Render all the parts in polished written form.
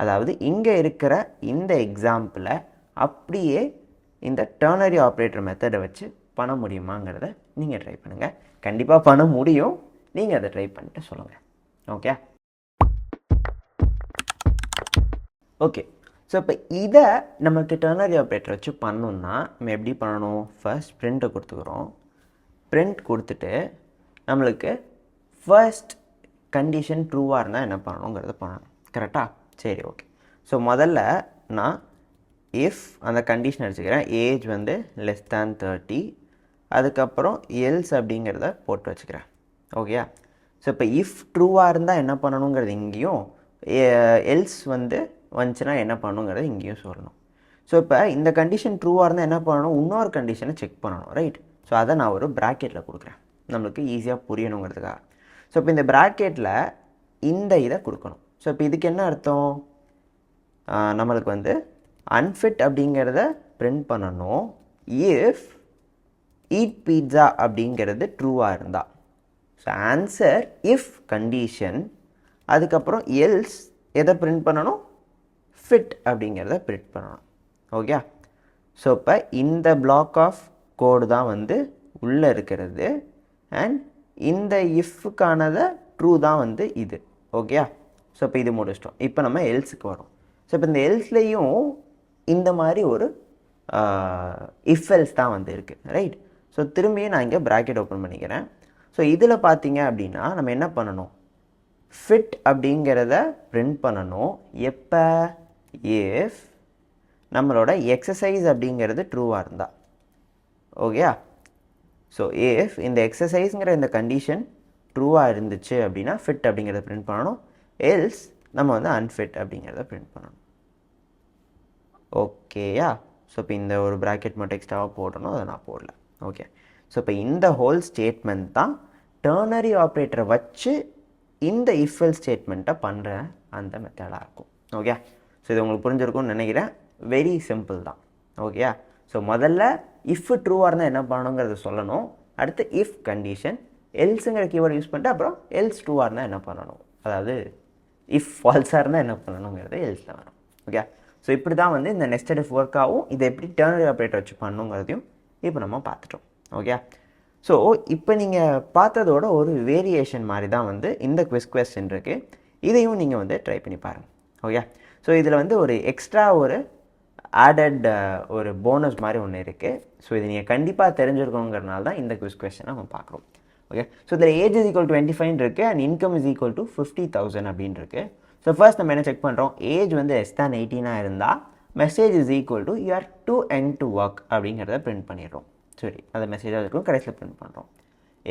அதாவது இங்கே இருக்கிற இந்த எக்ஸாம்பிளை அப்படியே இந்த டர்னரி ஆப்ரேட்டர் மெத்தடை வச்சு பண்ண முடியுமாங்கிறத நீங்கள் ட்ரை பண்ணுங்கள். கண்டிப்பாக பண்ண முடியும். நீங்கள் அதை ட்ரை பண்ணிட்டு சொல்லுங்கள். ஓகே ஓகே ஸோ இப்போ இதை நமக்கு டர்னரி ஆப்ரேட்டர் வச்சு பண்ணணுன்னா நம்ம எப்படி பண்ணணும்? ஃபர்ஸ்ட் பிரிண்ட்டை கொடுத்துக்கிறோம். பிரிண்ட் கொடுத்துட்டு நம்மளுக்கு ஃபர்ஸ்ட் கண்டிஷன் ட்ரூவாக இருந்தால் என்ன பண்ணணுங்கிறத பண்ணணும். கரெக்டாக? சரி, ஓகே. ஸோ முதல்ல நான் இஃப் அந்த கண்டிஷன் அடிச்சுக்கிறேன். ஏஜ் வந்து லெஸ் தேன் 30. அதுக்கப்புறம் எல்ஸ் அப்படிங்கிறத போட்டு வச்சுக்கிறேன். ஓகேயா? ஸோ இப்போ இஃப் ட்ரூவாக இருந்தால் என்ன பண்ணணுங்கிறது இங்கேயும், எல்ஸ் வந்து வந்துச்சுன்னா என்ன பண்ணணுங்கிறத இங்கேயும் சொல்லணும். ஸோ இப்போ இந்த கண்டிஷன் ட்ரூவாக இருந்தால் என்ன பண்ணணும்? இன்னொரு கண்டிஷனை செக் பண்ணணும். ரைட்? ஸோ அதை நான் ஒரு ப்ராக்கெட்டில் கொடுக்குறேன், நம்மளுக்கு ஈஸியாக புரியணுங்கிறதுக்காக. ஸோ இப்போ இந்த ப்ராக்கெட்டில் இந்த இதை கொடுக்கணும். ஸோ இப்போ இதுக்கு என்ன அர்த்தம்? நம்மளுக்கு வந்து அன்ஃபிட் அப்படிங்கிறத பிரிண்ட் பண்ணணும் இஃப் ஈட் பீட்ஸா அப்படிங்கிறது ட்ரூவாக இருந்தால். ஸோ ஆன்சர் இஃப் கண்டிஷன், அதுக்கப்புறம் எல்ஸ் எதை பிரிண்ட் பண்ணணும்? ஃபிட் அப்படிங்கிறத பிரிண்ட் பண்ணணும். ஓகே? ஸோ இப்போ இந்த பிளாக் ஆஃப் கோடு தான் வந்து உள்ளே இருக்கிறது, அண்ட் இந்த இஃப்க்கானதை ட்ரூ தான் வந்து இது. ஓகே? ஸோ இப்போ இது முடிச்சிட்டோம். இப்போ நம்ம எல்ஸுக்கு வரோம். ஸோ இப்போ இந்த எல்ஸ்லேயும் இந்த மாதிரி ஒரு இஃப் எல்ஸ் தான் வந்து இருக்குது. ரைட்? ஸோ திரும்பியும் நான் இங்கே ப்ராக்கெட் ஓப்பன் பண்ணிக்கிறேன். ஸோ இதில் பார்த்தீங்க அப்படின்னா நம்ம என்ன பண்ணணும்? ஃபிட் அப்படிங்கிறத பிரிண்ட் பண்ணணும். எப்போ? இஃப் நம்மளோட எக்ஸசைஸ் அப்படிங்கிறது ட்ரூவாக இருந்தால். ஓகேயா? ஸோ இஃப் இந்த எக்ஸசைஸுங்கிற இந்த கண்டிஷன் ட்ரூவாக இருந்துச்சு அப்படின்னா ஃபிட் அப்படிங்கிறத பிரிண்ட் பண்ணணும். எல்ஸ் நம்ம வந்து அன்ஃபிட் அப்படிங்கிறத பிரிண்ட் பண்ணணும். ஓகேயா? ஸோ இப்போ இந்த ஒரு ப்ராக்கெட் மட்டும் எக்ஸ்ட்ராவாக போடணும், அதை நான் போடல. ஓகே. ஸோ இப்போ இந்த ஹோல் ஸ்டேட்மெண்ட் தான் டர்னரி ஆப்ரேட்டரை வச்சு இந்த இஃப்எல் ஸ்டேட்மெண்ட்டை பண்ணுற அந்த மெத்தடாக இருக்கும். ஓகே? ஸோ இது உங்களுக்கு புரிஞ்சிருக்கும்னு நினைக்கிறேன். வெரி சிம்பிள் தான். ஓகேயா? ஸோ முதல்ல இஃப் ட்ரூவாக இருந்தால் என்ன பண்ணணுங்கிறத சொல்லணும். அடுத்து இஃப் கண்டிஷன், எல்ஸுங்கிற கீவேர்டு யூஸ் பண்ணிட்டு அப்புறம் எல்ஸ் ட்ரூவாக இருந்தால் என்ன பண்ணணும், அதாவது இஃப் ஃபால்ஸாக இருந்தால் என்ன பண்ணணுங்கிறது எல்ஸில் வரும். ஓகே? ஸோ இப்படி தான் வந்து இந்த நெஸ்டட் இஃப் ஒர்க் ஆகும். இதை எப்படி டர்னரி ஆப்ரேட்டர் வச்சு பண்ணணுங்கிறதையும் இப்போ நம்ம பார்த்துட்டோம். ஓகே? ஸோ இப்போ நீங்கள் பார்த்ததோட ஒரு வேரியேஷன் மாதிரி தான் வந்து இந்த கொஸ்டின் இருக்குது. இதையும் நீங்கள் வந்து ட்ரை பண்ணி பாருங்கள். ஓகே? ஸோ இதில் வந்து ஒரு எக்ஸ்ட்ரா ஒரு ஆடட் ஒரு போனஸ் மாதிரி ஒன்று இருக்குது. ஸோ இது நீங்கள் கண்டிப்பாக தெரிஞ்சிருக்கணுங்கிறனால தான் இந்த கொஸ்டினை நம்ம பார்க்குறோம். ஓகே? ஸோ இதில் ஏஜ் இஸ் ஈக்குவல் டு 25 இருக்குது and income is equal to 50,000 அப்படின்னு இருக்குது. ஸோ ஃபர்ஸ்ட் நம்ம என்ன செக் பண்ணுறோம்? ஏஜ் வந்து லெஸ் தேன் 18 இருந்தால் message is equal to you are too end to work அப்படிங்கிறத பிரிண்ட் பண்ணிடுறோம். சரி, அதை மெசேஜாக இருக்கும், கடைசியில் பிரிண்ட் பண்ணுறோம்.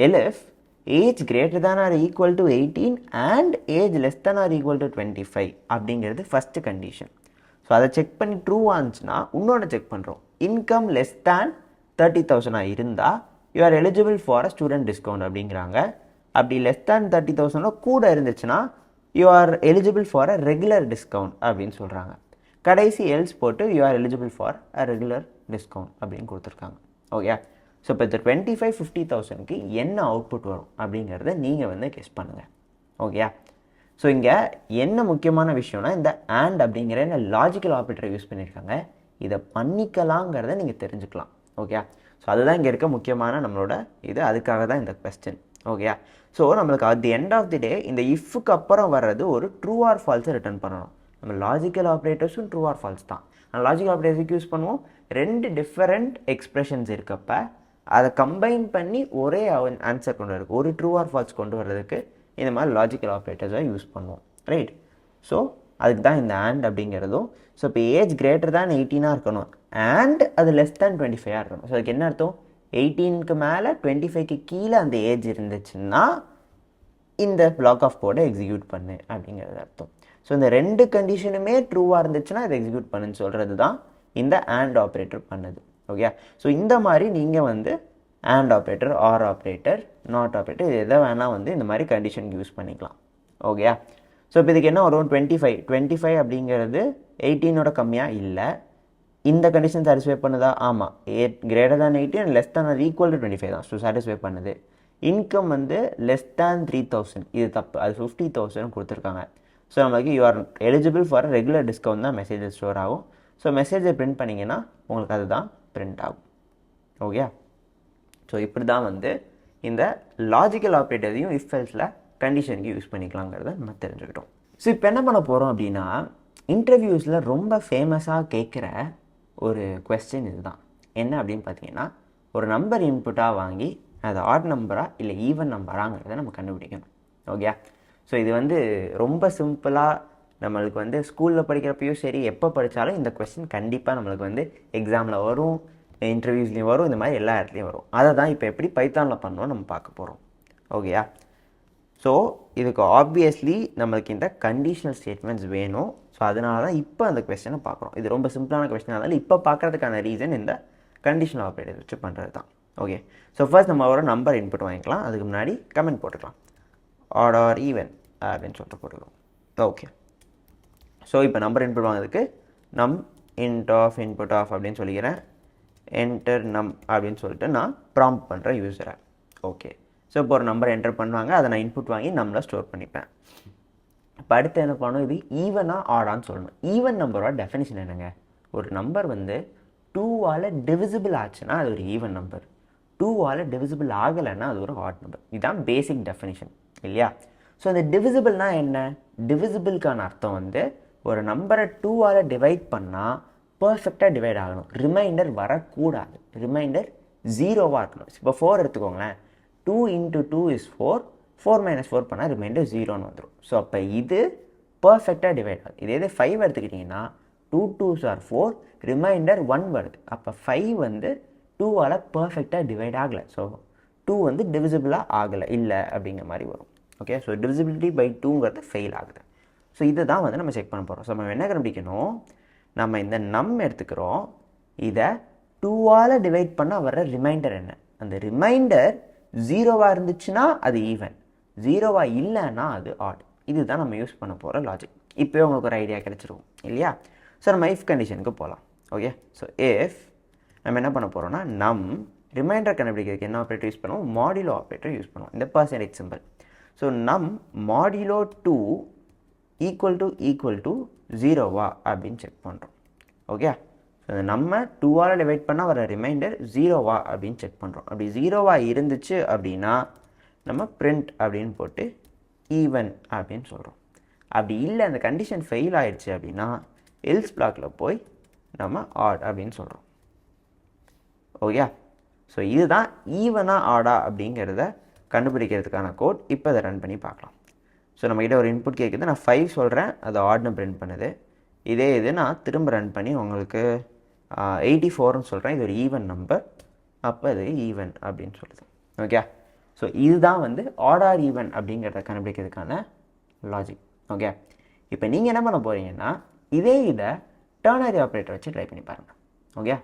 Elif age greater than or equal to 18 and age less than or equal to 25 அப்படிங்கிறது ஃபஸ்ட்டு கண்டிஷன். ஸோ அதை செக் பண்ணி ட்ரூவாக இருந்துச்சுன்னா இன்னொன்று செக் பண்ணுறோம். இன்கம் லெஸ் தேன் 30,000 இருந்தால் you are eligible for a student discount அப்படிங்கிறாங்க. அப்படி லெஸ் தேன் 30,000 கூட இருந்துச்சுன்னா you are eligible for a regular discount அப்படின்னு சொல்கிறாங்க. கடைசி எல்ஸ் போட்டு you are eligible for a regular discount அப்படின்னு கொடுத்துருக்காங்க. ஓகே? ஸோ இப்போ இந்த 25,50,000க்கு என்ன அவுட்புட் வரும் அப்படிங்கிறத நீங்கள் வந்து கெஸ் பண்ணுங்கள். ஓகே? ஸோ இங்கே என்ன முக்கியமான விஷயம்னா இந்த ஆண்ட் அப்படிங்கிற இந்த லாஜிக்கல் ஆப்ரேட்டரை யூஸ் பண்ணியிருக்காங்க. இதை பண்ணிக்கலாங்கிறத நீங்கள் தெரிஞ்சுக்கலாம். ஓகே? ஸோ அதுதான் இங்கே இருக்க முக்கியமான நம்மளோட இது. அதுக்காக தான் இந்த கொஸ்டின். ஓகே? ஸோ நம்மளுக்கு at the end of the day இந்த இஃப்க்கு அப்புறம் வர்றது ஒரு ட்ரூ ஆர் ஃபால்ஸை ரிட்டர்ன் பண்ணணும். நம்ம லாஜிக்கல் ஆப்ரேட்டர்ஸும் ட்ரூ ஆர் ஃபால்ஸ் தான். அந்த லாஜிக்கல் ஆப்ரேட்டர்ஸுக்கு யூஸ் பண்ணுவோம். ரெண்டு டிஃபரெண்ட் எக்ஸ்பிரஷன்ஸ் இருக்கப்ப அதை கம்பைன் பண்ணி ஒரே ஆன்சர் கொண்டு வரதுக்கு, ஒரு ட்ரூ ஆர் ஃபால்ஸ் கொண்டு வர்றதுக்கு இந்த மாதிரி லாஜிக்கல் ஆப்ரேட்டர்ஸை யூஸ் பண்ணுவோம். ரைட்? ஸோ அதுக்கு தான் இந்த ஆண்ட் அப்படிங்கிறதும். ஸோ இப்போ ஏஜ் கிரேட்டர் தேன் 18 இருக்கணும் அண்ட் அது லெஸ் தேன் 25 இருக்கணும். ஸோ அதுக்கு என்ன அர்த்தம்? 18க்கு மேலே 25க்கு கீழே அந்த ஏஜ் இருந்துச்சுன்னா இந்த பிளாக் ஆஃப் கோடை எக்ஸிக்யூட் பண்ணு அப்படிங்கிறது அர்த்தம். ஸோ இந்த ரெண்டு கண்டிஷனுமே ட்ரூவாக இருந்துச்சுன்னா இதை எக்ஸிக்யூட் பண்ணுன்னு சொல்கிறது தான் இந்த ஆண்ட் ஆப்ரேட்டர் பண்ணுது. ஓகே? ஸோ இந்த மாதிரி நீங்கள் வந்து and operator, R operator, not operator, இது எதை வேணால் வந்து இந்த மாதிரி கண்டிஷனுக்கு யூஸ் பண்ணிக்கலாம். ஓகே? ஸோ இப்போ இதுக்கு என்ன வரும்? 25 அப்படிங்கிறது 18ஓட கம்மியாக இல்லை. இந்த கண்டிஷன் சாட்டிஸ்ஃபை பண்ணுதா? ஆமாம். Greater than 18 and less than or equal to 25 தான். ஸோ சாட்டிஸ்ஃபை பண்ணுது. இன்கம் வந்து லெஸ் தேன் 3,000, இது தப்பு. அது 50,000 கொடுத்துருக்காங்க. ஸோ நம்மளுக்கு you are eligible for regular discount தான் மெசேஜஸ் ஸ்டோர் ஆகும். ஸோ மெசேஜை பிரிண்ட் பண்ணிங்கன்னா உங்களுக்கு அதுதான் பிரிண்ட் ஆகும். ஓகே, ஸோ இப்படி தான் வந்து இந்த லாஜிக்கல் ஆப்ரேட்டரையும் இஃப் எல்ஸில் கண்டிஷனுக்கு யூஸ் பண்ணிக்கலாங்கிறத நம்ம தெரிஞ்சுக்கிட்டோம். ஸோ இப்போ என்ன பண்ண போகிறோம் அப்படின்னா, இன்டர்வியூஸில் ரொம்ப ஃபேமஸாக கேட்குற ஒரு கொஸ்டின் இதுதான். என்ன அப்படின்னு பார்த்தீங்கன்னா, ஒரு நம்பர் இன்புட்டாக வாங்கி அது ஆட் நம்பரா இல்லை ஈவன் நம்பராங்கிறத நம்ம கண்டுபிடிக்கணும். ஓகே, ஸோ இது வந்து ரொம்ப சிம்பிளாக நம்மளுக்கு வந்து ஸ்கூலில் படிக்கிறப்பையும் சரி, எப்போ படித்தாலும் இந்த கொஸ்டின் கண்டிப்பாக நம்மளுக்கு வந்து எக்ஸாமில் வரும், இன்டர்வியூஸ்லேயும் வரும், இந்த மாதிரி எல்லா இடத்துலையும் வரும். அதை தான் இப்போ எப்படி பைத்தானில் பண்ணோம் நம்ம பார்க்க போகிறோம். ஓகேயா, ஸோ இதுக்கு ஆப்வியஸ்லி நம்மளுக்கு இந்த கண்டிஷனல் ஸ்டேட்மெண்ட்ஸ் வேணும். ஸோ அதனால தான் இப்போ அந்த கொஸ்டினை பார்க்குறோம். இது ரொம்ப சிம்பிளான கொஸ்டின், அதனால் இப்போ பார்க்குறதுக்கான ரீசன் இந்த கண்டிஷனல் ஆப்ரேட்டர் வச்சு பண்ணுறது தான். ஓகே, ஸோ ஃபர்ஸ்ட் நம்ம ஒரு நம்பர் இன்புட் வாங்கிக்கலாம். அதுக்கு முன்னாடி கமெண்ட் போட்டுக்கலாம், ஆட் ஆர் ஈவன் அப்படின்னு சொல்லிட்டு போட்டுக்கலாம். ஓகே, ஸோ இப்போ நம்பர் இன்புட் வாங்கிறதுக்கு நம் இன்ட் ஆஃப் இன்புட் ஆஃப் அப்படின்னு சொல்லிக்கிறேன். என்டர் நம் அப்படின்னு சொல்லிட்டு நான் ப்ராம்ப்ட் பண்ணுறேன் யூஸரை. ஓகே, ஸோ இப்போ ஒரு நம்பர் என்டர் பண்ணுவாங்க, அதை நான் இன்புட் வாங்கி நம்மளை ஸ்டோர் பண்ணிப்பேன். இப்போ அடுத்து என்ன பண்ணணும், இது ஈவனாக ஆடான்னு சொல்லணும். ஈவன் நம்பரோட டெஃபினிஷன் என்னங்க, ஒரு நம்பர் வந்து 2ஆல் டிவிசிபிள் ஆச்சுன்னா அது ஒரு ஈவன் நம்பர், 2ஆல் டிவிசிபிள் ஆகலைன்னா அது ஒரு ஆட் நம்பர். இதுதான் பேசிக் டெஃபினிஷன் இல்லையா? ஸோ அந்த டிவிசிபிள்னா என்ன, டிவிசிபிள்கான அர்த்தம் வந்து ஒரு நம்பரை 2ஆல் டிவைட் பண்ணால் பர்ஃபெக்டாக டிவைட் ஆகணும், ரிமைண்டர் வரக்கூடாது, ரிமைண்டர் 0வாக இருக்கணும். இப்போ 4 எடுத்துக்கோங்களேன், 2 × 2 is 4, 4 - 4 பண்ணால் ரிமைண்டர் 0ன்னு வந்துடும். ஸோ அப்போ இது பர்ஃபெக்டாக டிவைட் ஆகுது. இதே 5 எடுத்துக்கிட்டிங்கன்னா 2 2s are 4, ரிமைண்டர் 1 வருது. அப்போ 5 வந்து 2ஆல் பர்ஃபெக்டாக டிவைட் ஆகலை. ஸோ 2 வந்து டிவிசிபிளாக ஆகலை, இல்லை அப்படிங்கிற மாதிரி வரும். ஓகே, ஸோ டிவிசிபிலிட்டி பை 2ங்கிறது ஃபெயில் ஆகுது. ஸோ இதை தான் வந்து நம்ம செக் பண்ண போகிறோம். ஸோ நம்ம என்ன கண்டுபிடிக்கணும், நம்ம இந்த நம் எடுத்துக்கிறோம், இதை 2ஆல் டிவைட் பண்ணால் வர்ற ரிமைண்டர் என்ன, அந்த ரிமைண்டர் 0வாக இருந்துச்சுன்னா அது ஈவன், 0வாக இல்லைன்னா அது ஆட். இதுதான் நம்ம யூஸ் பண்ண போகிற லாஜிக். இப்போயே உங்களுக்கு ஒரு ஐடியா கிடச்சிருக்கும் இல்லையா? ஸோ நம்ம இஃப் கண்டிஷனுக்கு போகலாம். ஓகே, ஸோ இஃப் நம்ம என்ன பண்ண போகிறோம்னா, நம் ரிமைண்டர் கண்டுபிடிக்கிறதுக்கு என்ன ஆப்ரேட்டர் யூஸ் பண்ணுவோம், மாடுலோ ஆப்ரேட்டர் யூஸ் பண்ணுவோம், இந்த பர்சன்டேஜ் சிம்பிள். ஸோ நம் மாடுலோ 2 ஈக்குவல் டு 0வா அப்படின்னு செக் பண்ணுறோம். ஓகே, ஸோ நம்ம 2ஆல் டிவைட் பண்ணால் வர ரிமைண்டர் 0வா அப்படின்னு செக் பண்ணுறோம். அப்படி 0வாக இருந்துச்சு அப்படின்னா நம்ம பிரிண்ட் அப்படின்னு போட்டு ஈவன் அப்படின்னு சொல்கிறோம். அப்படி இல்லை, அந்த கண்டிஷன் ஃபெயில் ஆயிடுச்சு அப்படின்னா எல்ஸ் பிளாக்ல போய் நம்ம ஆட் அப்படின்னு சொல்கிறோம். ஓகே, ஸோ இதுதான் ஈவனாக ஆடா அப்படிங்கிறத கண்டுபிடிக்கிறதுக்கான கோட். இப்போ அதை ரன் பண்ணி பார்க்கலாம். ஸோ நம்மக்கிட்ட ஒரு இன்புட் கேட்குது, நான் 5 சொல்கிறேன், அது ஆட்னு பிரிண்ட் பண்ணுது. இதே இது நான் திரும்ப ரன் பண்ணி உங்களுக்கு 84ன்னு சொல்கிறேன், இது ஒரு ஈவன் நம்பர், அப்போ இது ஈவன் அப்படின்னு சொல்லுது. ஓகே, ஸோ இதுதான் வந்து ஆட் ஆர் ஈவன் அப்படிங்கிறத கண்டுபிடிக்கிறதுக்கான லாஜிக். ஓகே, இப்போ நீங்கள் என்ன பண்ண போகிறீங்கன்னா, இதே இதை டர்னரி ஆப்ரேட்டர் வச்சு ட்ரை பண்ணி பாருங்கள். ஓகே.